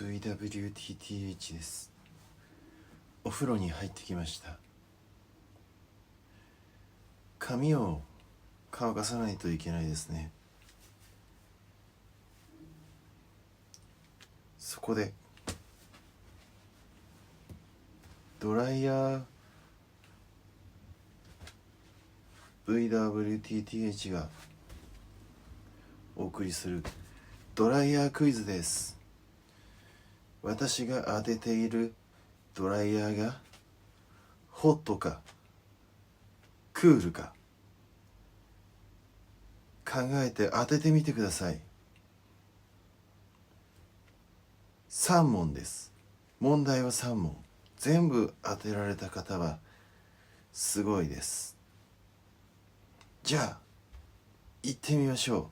VWTTH です。お風呂に入ってきました。髪を乾かさないといけないですね。そこでドライヤー VWTTH がお送りするドライヤークイズです。私が当てているドライヤーがホットかクールか考えて当ててみてください。3問です。問題は3問。全部当てられた方はすごいです。じゃあ行ってみましょう。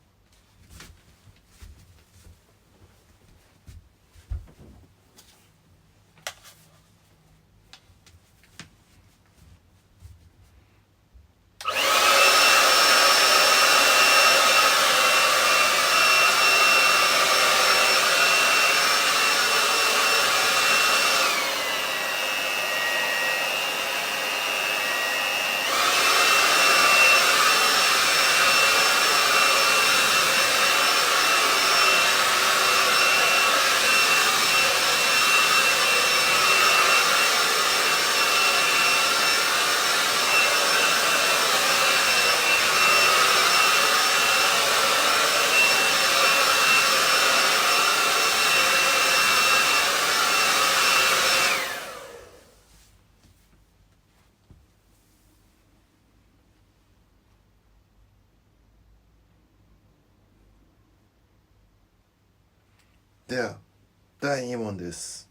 では第2問です。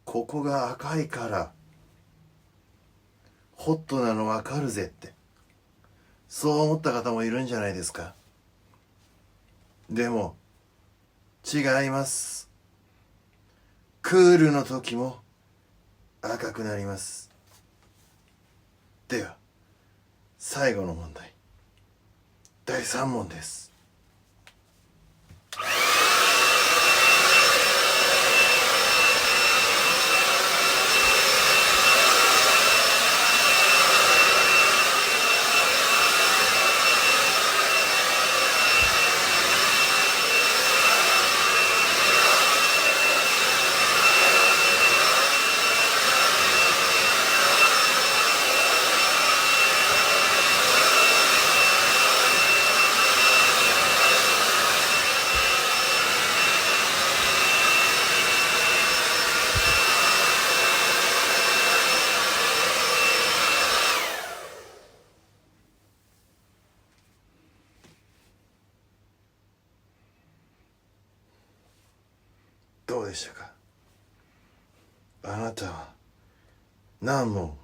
ここが赤いからホットなの分かるぜってそう思った方もいるんじゃないですか。でも違います。クールの時も赤くなります。では最後の問題、第3問です。どうでしたか。あなたは何問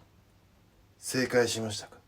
正解しましたか。